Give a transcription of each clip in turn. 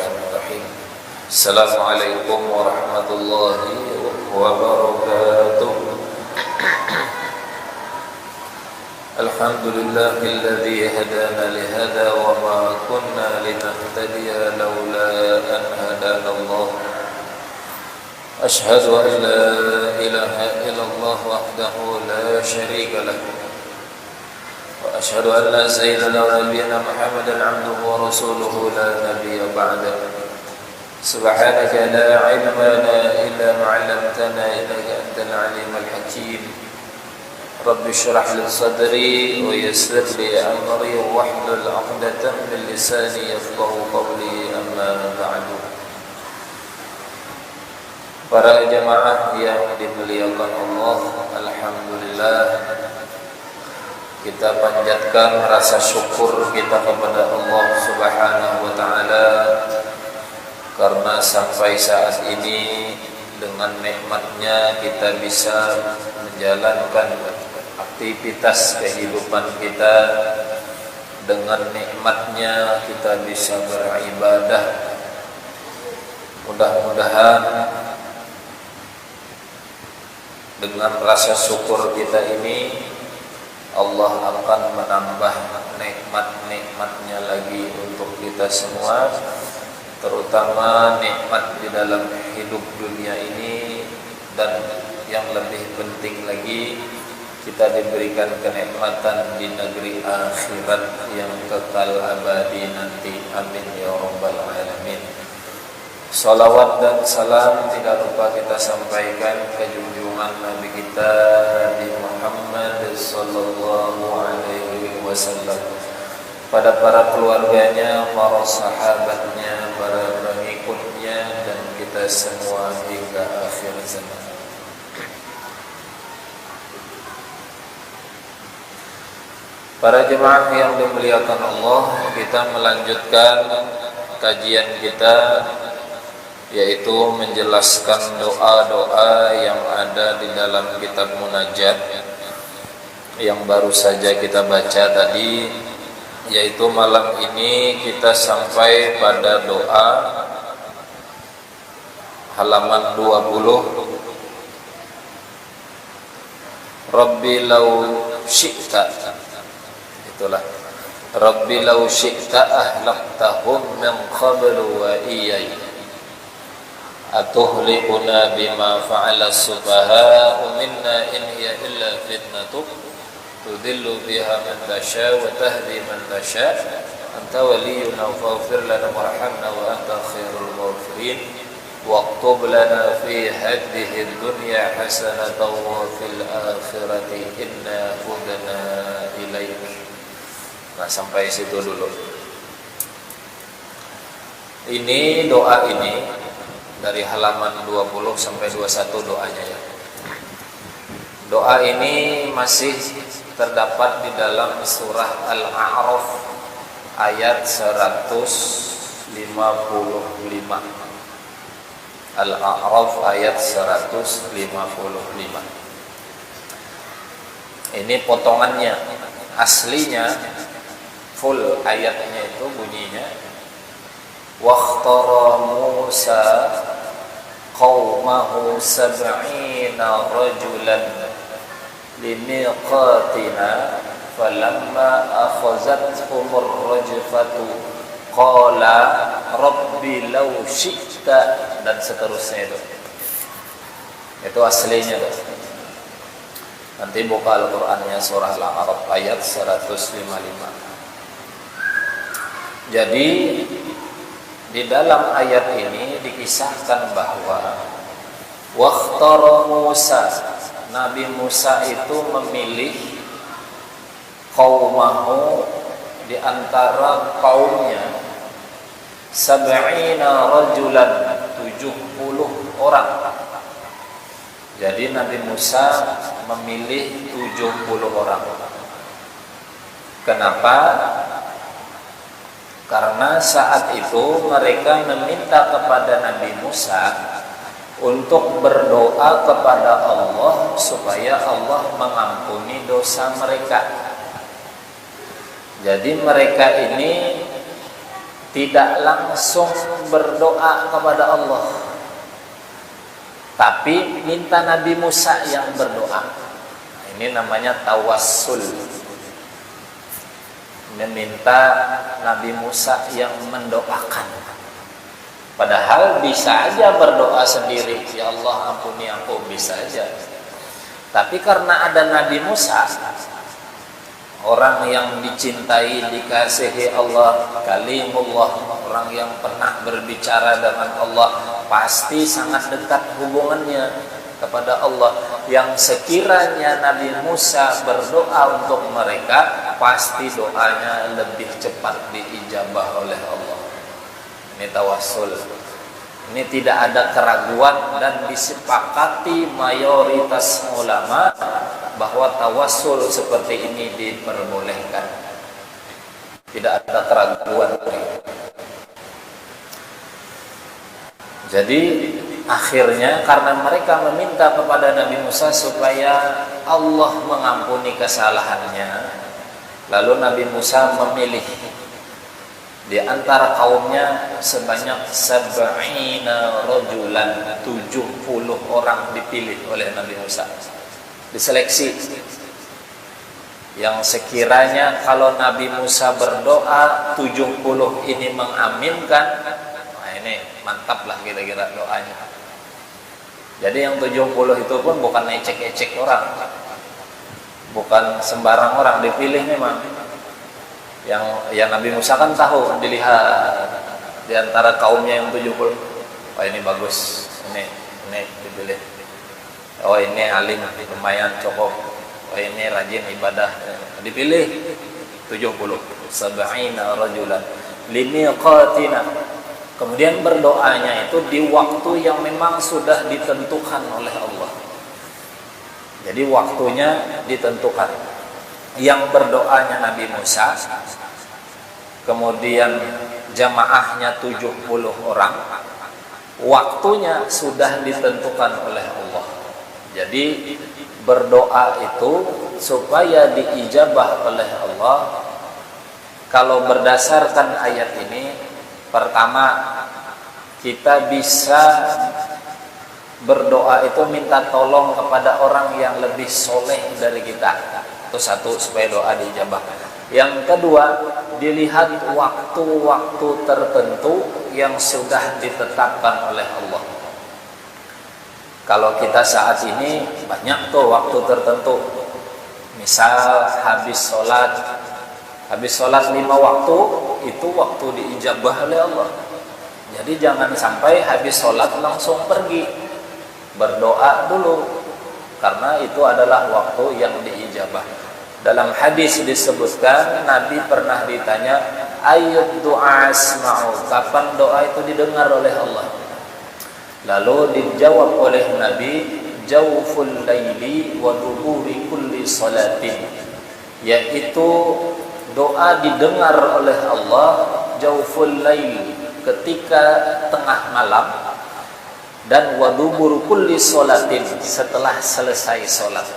Bismillahirrahmanirrahim. Assalamualaikum warahmatullahi wabarakatuh. Alhamdulillahilladzi hadana lihada wa ma kunna linahtadiya laula an hadana Allah. Ashhadu an la ilaha illallah wahdahu la syarika lahu. وأشهد أن سيدنا ونبينا محمدا عبده ورسوله لا نبي بعده سبحانك لا علم لنا إلا ما علمتنا إنك أنت العليم الحكيم رب اشرح لي صدري ويسر لي أمري واحلل عقدة من لساني يفقهوا قولي أما بعد. Para jemaah yang dimuliakan Allah, alhamdulillah kita panjatkan rasa syukur kita kepada Allah Subhanahu wa taala karena sampai saat ini dengan nikmatnya kita bisa menjalankan aktivitas kehidupan kita, dengan nikmatnya kita bisa beribadah. Mudah-mudahan dengan rasa syukur kita ini Allah akan menambah nikmat-nikmatnya lagi untuk kita semua, terutama nikmat di dalam hidup dunia ini, dan yang lebih penting lagi kita diberikan kenikmatan di negeri akhirat yang kekal abadi nanti. Amin ya rabbal alamin. Salawat dan salam tidak lupa kita sampaikan ke junjungan Nabi kita Nabi Muhammad sallallahu alaihi wasallam, pada para keluarganya, para sahabatnya, para pengikutnya, dan kita semua hingga akhir zaman. Para jemaah yang dimuliakan Allah, kita melanjutkan kajian kita, yaitu menjelaskan doa-doa yang ada di dalam kitab munajat yang baru saja kita baca tadi, yaitu malam ini kita sampai pada doa halaman 20. Rabbi law syi'ta, itulah Rabbi law syi'ta ahlaqtahum min qablu wa iyai atuhlikuna bima fa'ala subaha'u minna in hiya illa fitnatuk tudillu biha man tasha wa tahdi man tasha anta waliyuna faghfir lana warhamna wa anta khairul ghafirin waqtub lana fi hadhihi dunya hasanatan wa fil akhirati inna hudana ilaik. Nah, sampai situ dulu. Ini doa ini dari halaman 20 sampai 21 doanya ya. Doa ini masih terdapat di dalam surah Al-A'raf ayat 155. Al-A'raf ayat 155. Ini potongannya. Aslinya full ayatnya itu bunyinya Wakhtara Musa qawmahu sab'ina rajulan limiqatina falamma akhazathumur rajfatu qala rabbi law syi'ta, dan seterusnya itu aslinya tuh. Nanti buka Al-Qur'annya surah Al-A'raf ayat 155. Jadi di dalam ayat ini dikisahkan bahwa wakhtara Musa, Nabi Musa itu memilih qaumahu, di antara kaumnya, sab'ina rajulan, 70 orang. Jadi Nabi Musa memilih 70 orang. Kenapa? Karena saat itu mereka meminta kepada Nabi Musa untuk berdoa kepada Allah supaya Allah mengampuni dosa mereka. Jadi mereka ini tidak langsung berdoa kepada Allah, tapi minta Nabi Musa yang berdoa. Ini namanya tawassul. Meminta Nabi Musa yang mendoakan. Padahal bisa aja berdoa sendiri, ya Allah ampuni aku, bisa aja. Tapi karena ada Nabi Musa, orang yang dicintai, dikasihi Allah, kalimullah, orang yang pernah berbicara dengan Allah, pasti sangat dekat hubungannya kepada Allah. Yang sekiranya Nabi Musa berdoa untuk mereka, pasti doanya lebih cepat diijabah oleh Allah. Ini tawassul. Ini tidak ada keraguan dan disepakati mayoritas ulama bahwa tawassul seperti ini diperbolehkan. Tidak ada keraguan. Jadi akhirnya karena mereka meminta kepada Nabi Musa supaya Allah mengampuni kesalahannya, lalu Nabi Musa memilih di antara kaumnya sebanyak 70 rajulan, 70 orang dipilih oleh Nabi Musa, diseleksi, yang sekiranya kalau Nabi Musa berdoa 70 ini mengaminkan, nah ini mantap lah kira-kira doanya. Jadi yang 70 itu pun bukan ecek-ecek orang, bukan sembarang orang, dipilih memang. Yang Nabi Musa kan tahu, dilihat di antara kaumnya yang 70, oh ini bagus, ini dipilih. Oh ini alim, lumayan cukup. Oh ini rajin ibadah, dipilih 70, 70 rajulan limiqatina. Kemudian berdoanya itu di waktu yang memang sudah ditentukan oleh Allah. Jadi waktunya ditentukan. Yang berdoanya Nabi Musa, kemudian jamaahnya 70 orang, waktunya sudah ditentukan oleh Allah. Jadi berdoa itu supaya diijabah oleh Allah. Kalau berdasarkan ayat ini, pertama kita bisa berdoa itu minta tolong kepada orang yang lebih soleh dari kita. Itu satu, supaya doa diijabah. Yang kedua, dilihat waktu-waktu tertentu yang sudah ditetapkan oleh Allah. Kalau kita saat ini banyak tuh waktu tertentu. Misal habis sholat 5 waktu, itu waktu diijabah oleh Allah. Jadi jangan sampai habis sholat langsung pergi, berdoa dulu, karena itu adalah waktu yang diijabah. Dalam hadis disebutkan, Nabi pernah ditanya, ayyud du'a asma'u, kapan doa itu didengar oleh Allah? Lalu dijawab oleh Nabi, jawful laili wa duburi kulli salatin, yaitu doa didengar oleh Allah jawful lail, ketika tengah malam, dan wa dubur kulli salatin, setelah selesai salat.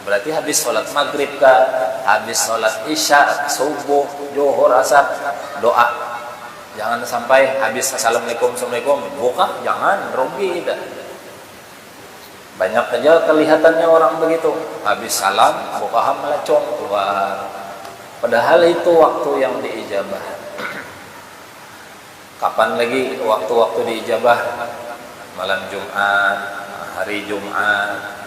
Berarti habis sholat maghrib kah, habis sholat isya, subuh, zuhur, asar, doa. Jangan sampai habis assalamualaikum buka, jangan, rugi. Banyak aja kelihatannya orang begitu, habis salam buka melecong keluar, padahal itu waktu yang diijabah. Kapan lagi waktu-waktu diijabah? Malam Jumat, hari Jumat,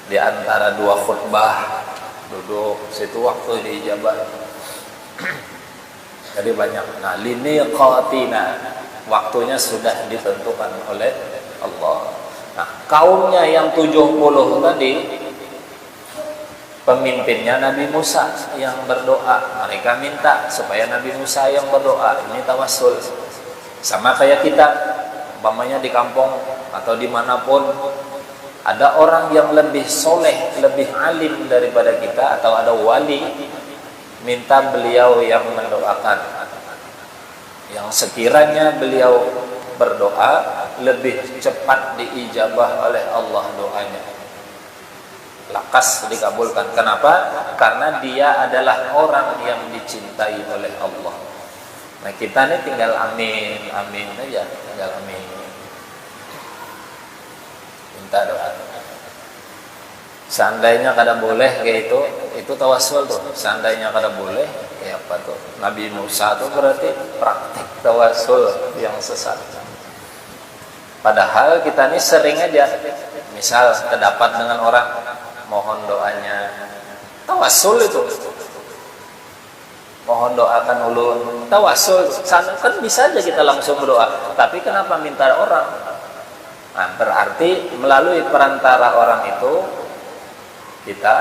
di antara 2 khutbah duduk situ waktu diijabah. Jadi banyak. Nah, limiqatina, waktunya sudah ditentukan oleh Allah. Nah, kaumnya yang 70 tadi, pemimpinnya Nabi Musa yang berdoa. Mereka minta supaya Nabi Musa yang berdoa. Ini tawassul. Sama kayak kita, umpamanya di kampung atau dimanapun, ada orang yang lebih soleh, lebih alim daripada kita, atau ada wali, minta beliau yang mendoakan. Yang sekiranya beliau berdoa, lebih cepat diijabah oleh Allah doanya. Lakas dikabulkan. Kenapa? Karena dia adalah orang yang dicintai oleh Allah. Nah kita nih tinggal amin, amin aja, tinggal amin. Minta doa. Seandainya kada boleh kayak itu tawasul tuh. Seandainya kada boleh, kayak apa tuh? Nabi Musa tuh berarti praktik tawasul yang sesat. Padahal kita nih sering aja, misal terdapat dengan orang mohon doanya, tawasul itu. Mohon doakan ulun, tawasul, kan bisa aja kita langsung berdoa. Tapi kenapa minta orang? Nah, berarti melalui perantara orang itu kita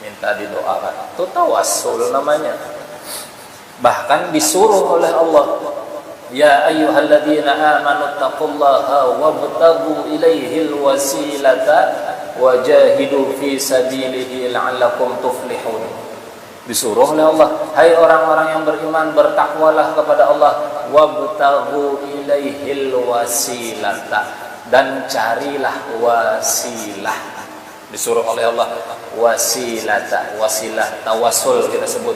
minta didoakan. Itu tawasul namanya. Bahkan disuruh oleh Allah, ya ayyuhalladzina amanu taqullaha wabtaghu ilaihil wasilata wajahidu fi sabilihi la'allakum tuflihun. Disuruh oleh Allah, hai orang-orang yang beriman, bertakwalah kepada Allah, wabtaghu ilaihil wasilata, dan carilah wasilah. Disuruh oleh Allah wasilata, wasilah tawasul kita sebut.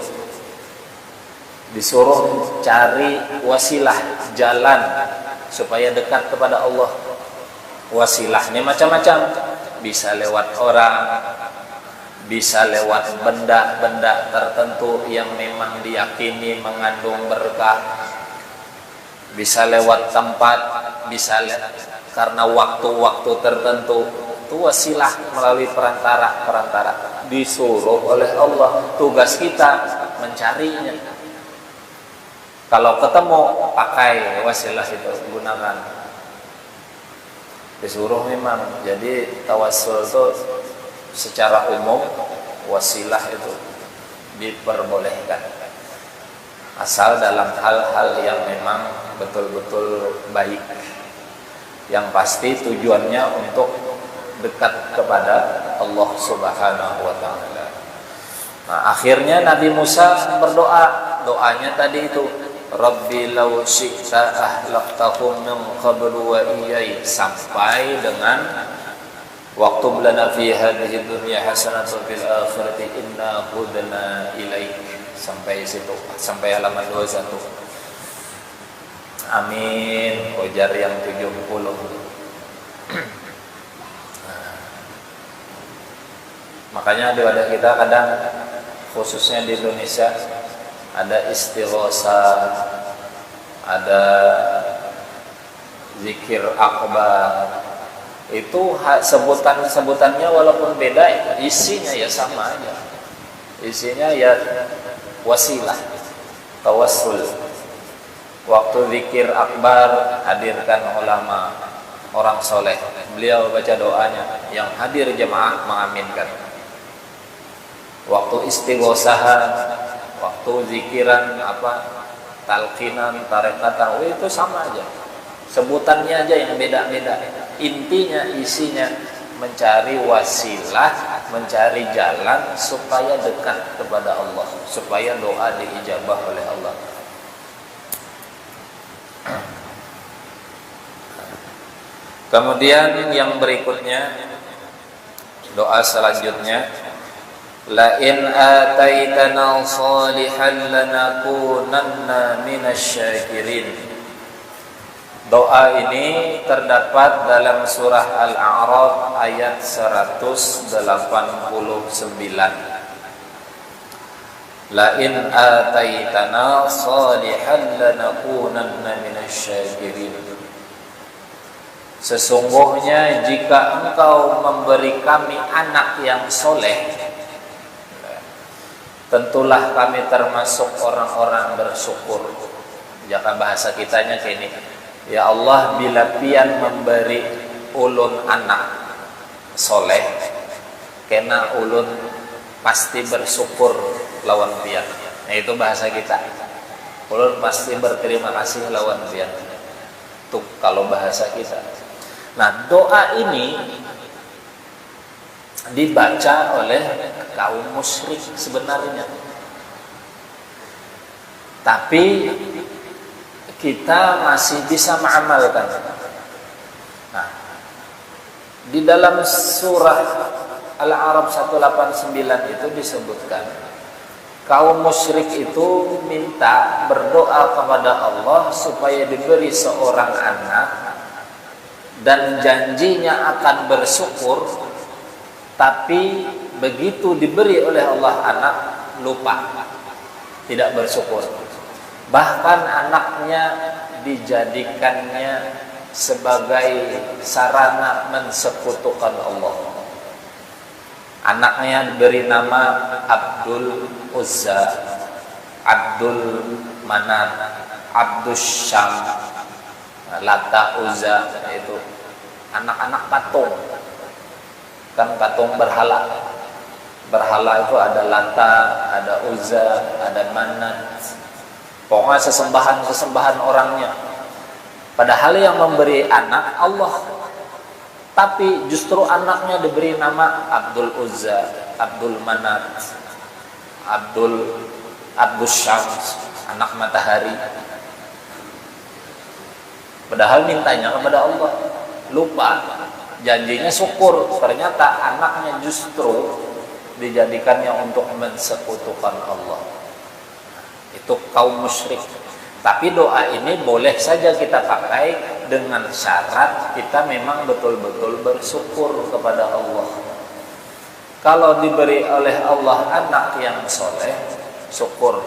Disuruh cari wasilah, jalan supaya dekat kepada Allah. Wasilahnya macam-macam, bisa lewat orang, bisa lewat benda-benda tertentu yang memang diyakini mengandung berkah, bisa lewat tempat, bisa karena waktu-waktu tertentu. Itu wasilah melalui perantara. Disuruh oleh Allah, tugas kita mencarinya. Kalau ketemu, pakai wasilah itu, gunakan. Disuruh memang. Jadi tawasul itu secara umum wasilah itu diperbolehkan, asal dalam hal-hal yang memang betul-betul baik, yang pasti tujuannya untuk dekat kepada Allah Subhanahu wa ta'ala. Nah, akhirnya Nabi Musa berdoa, doanya tadi itu, Rabbi law syi'ta ahlaqtahum min qablu wa iyyai, sampai dengan Waktu lana fi hadhihi dunya hasanatun fil akhirati inna hudna ilaik, sampai situ, sampai halaman 21. Amin. Ujar yang 70. Makanya di wadah kita kadang, khususnya di Indonesia, ada istighosa, ada zikir akbar. Itu sebutannya walaupun beda, isinya ya sama aja. Isinya ya wasilah, tawassul. Waktu zikir akbar, hadirkan ulama, orang soleh, beliau baca doanya, yang hadir jemaah mengaminkan. Waktu istighosahan, waktu zikiran talqinan, tarekatan, itu sama aja. Sebutannya aja yang beda-beda. Intinya, isinya mencari wasilah, mencari jalan supaya dekat kepada Allah, supaya doa diijabah oleh Allah. Kemudian yang berikutnya, doa selanjutnya, la in ataitana salihan lanakunanna minasyakirin. Doa ini terdapat dalam surah Al-A'raf ayat 189. La in ataitana salihan lanakunanna minasyakirin. Sesungguhnya jika engkau memberi kami anak yang soleh, tentulah kami termasuk orang-orang bersyukur. Jika bahasa kitanya kayak ini, ya Allah, bila pian memberi ulun anak soleh, kena ulun pasti bersyukur lawan pian. Nah, itu bahasa kita. Ulun pasti berterima kasih lawan pian. Itu kalau bahasa kita. Nah, doa ini dibaca oleh kaum musyrik sebenarnya. Tapi kita masih bisa mengamalkan. Nah, di dalam surah Al-A'raf 189 itu disebutkan, Kaum musyrik itu minta berdoa kepada Allah supaya diberi seorang anak dan janjinya akan bersyukur, tapi begitu diberi oleh Allah anak lupa, tidak bersyukur. Bahkan anaknya dijadikannya sebagai sarana mensekutukan Allah. Anaknya diberi nama Abdul Uzza, Abdul Manat, Abdus Syam, Lata, Uzza, itu anak-anak patung. Kan patung berhala. Berhala itu ada Lata, ada Uzza, ada Manat. Pokoknya sesembahan-sesembahan orangnya. Padahal yang memberi anak Allah. Tapi justru anaknya diberi nama Abdul Uzza, Abdul Manat, Abdus Syams, anak matahari. Padahal mintanya kepada Allah, lupa, janjinya syukur. Ternyata anaknya justru dijadikannya untuk mensekutukan Allah. Itu kaum musyrik. Tapi doa ini boleh saja kita pakai dengan syarat kita memang betul-betul bersyukur kepada Allah. Kalau diberi oleh Allah anak yang soleh, syukur.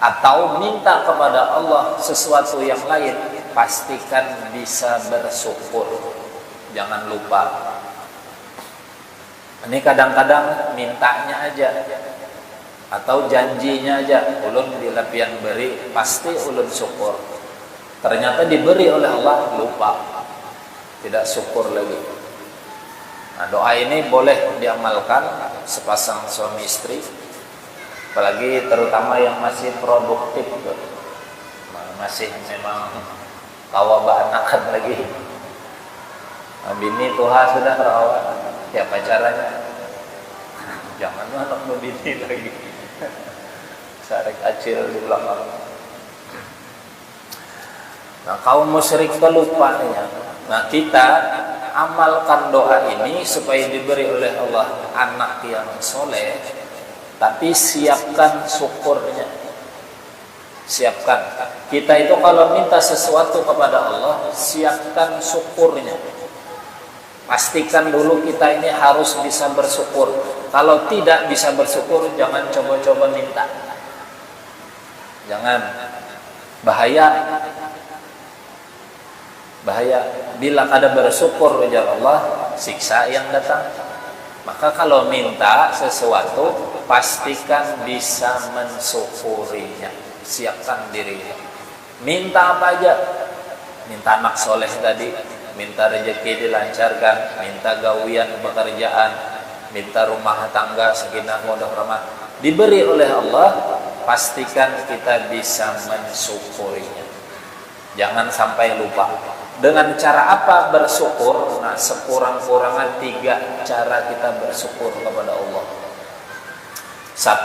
Atau minta kepada Allah sesuatu yang lain, pastikan bisa bersyukur. Jangan lupa. Ini kadang-kadang mintanya aja atau janjinya aja, ulun di lapian beri pasti ulun syukur. Ternyata diberi oleh Allah lupa, tidak syukur lagi. Nah, doa ini boleh diamalkan sepasang suami istri, apalagi terutama yang masih produktif, masih memang kawabanakan lagi. Nah, bini tuha sudah terawat, ya pacarannya jangan anak bini lagi. Sarek acil di belakang. Nah, kaum musyrik kelupanya. Nah, kita amalkan doa ini supaya diberi oleh Allah anak yang soleh, tapi siapkan syukurnya. Siapkan. Kita itu kalau minta sesuatu kepada Allah, siapkan syukurnya. Pastikan dulu kita ini harus bisa bersyukur. Kalau tidak bisa bersyukur, jangan coba-coba minta. Jangan. Bahaya. Bila kada bersyukur ujar Allah, siksa yang datang. Maka kalau minta sesuatu, pastikan bisa mensyukurinya. Siapkan dirinya. Minta apa aja. Minta anak soleh tadi, minta rezeki dilancarkan, minta gawian pekerjaan, minta rumah tangga sakinah mawaddah rahmah, diberi oleh Allah, pastikan kita bisa mensyukurinya. Jangan sampai lupa. Dengan cara apa bersyukur? Nah, sekurang-kurangnya 3 cara kita bersyukur kepada Allah. 1,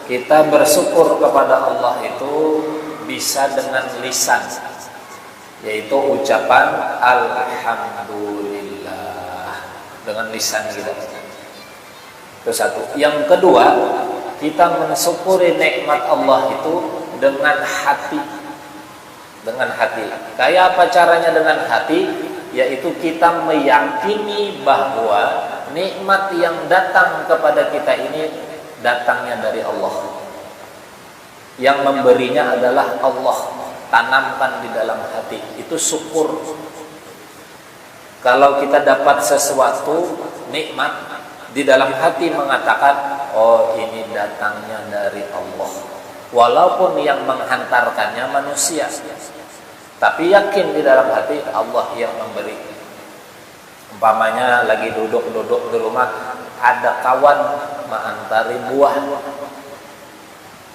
kita bersyukur kepada Allah itu bisa dengan lisan, yaitu ucapan alhamdulillah dengan lisan kita. Itu 1. Yang kedua, kita mensyukuri nikmat Allah itu dengan hati. Dengan hati. Kayak apa caranya dengan hati? Yaitu kita meyakini bahwa nikmat yang datang kepada kita ini datangnya dari Allah. Yang memberinya adalah Allah. Tanamkan di dalam hati. Itu syukur. Kalau kita dapat sesuatu nikmat, di dalam hati mengatakan, oh ini datangnya dari Allah. Walaupun yang menghantarkannya manusia, tapi yakin di dalam hati Allah yang memberi. Umpamanya lagi duduk-duduk di rumah, ada kawan mengantari buah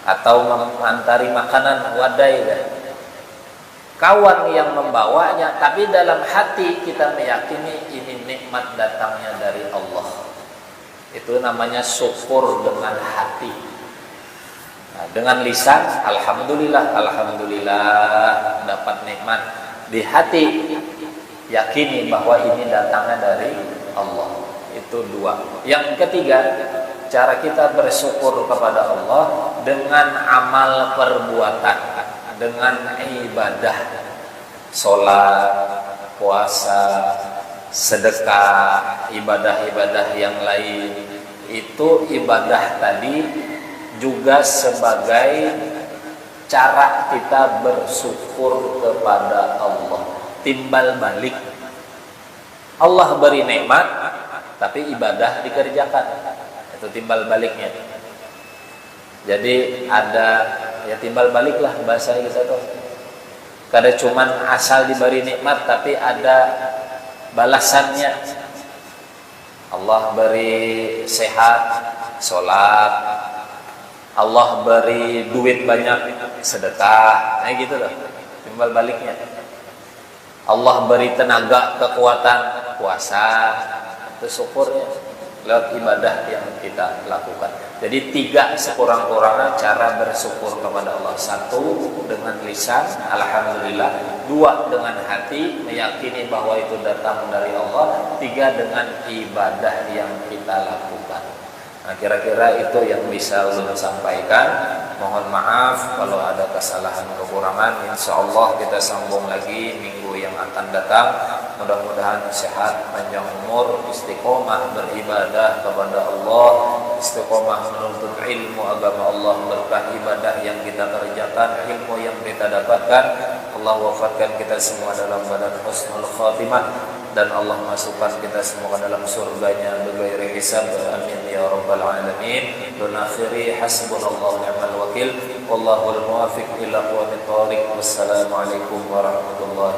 atau mengantari makanan wadai, kawan yang membawanya, tapi dalam hati kita meyakini ini nikmat datangnya dari Allah. Itu namanya syukur dengan hati. Nah, dengan lisan alhamdulillah, alhamdulillah dapat nikmat. Di hati yakini bahwa ini datangnya dari Allah. Itu 2. Yang ketiga, cara kita bersyukur kepada Allah dengan amal perbuatan, dengan ibadah, sholat, puasa, sedekah, ibadah-ibadah yang lain. Itu ibadah tadi juga sebagai cara kita bersyukur kepada Allah. Timbal balik, Allah beri nikmat tapi ibadah dikerjakan, itu timbal baliknya. Jadi ada ya timbal balik lah bahasa kita tuh. Kada cuman asal diberi nikmat tapi ada balasannya. Allah beri sehat, sholat. Allah beri duit banyak, sedekah. Nah gitu loh, timbal baliknya. Allah beri tenaga, kekuatan, puasa. Itu syukurnya lewat ibadah yang kita lakukan. Jadi 3 sekurang-kurangnya cara bersyukur kepada Allah. 1 dengan lisan, alhamdulillah. 2 dengan hati, meyakini bahwa itu datang dari Allah. 3 dengan ibadah yang kita lakukan. Nah, kira-kira itu yang bisa ulun sampaikan. Mohon maaf kalau ada kesalahan kekurangan. Insya Allah kita sambung lagi minggu yang akan datang. Mudah-mudahan sehat, panjang umur, istiqomah beribadah kepada Allah, istiqomah menuntut ilmu agama Allah, berkah ibadah yang kita kerjakan, ilmu yang kita dapatkan. Allah wafatkan kita semua dalam badan husnul khatimah, dan Allah masukkan kita semua ke dalam surganya bighairi hisab. Amin ya rabbal alamin. Dan akhiri hasbunallahu ni'mal wakil, wallahul muwaffiq ila aqwamit thoriq. Wassalamualaikum warahmatullahi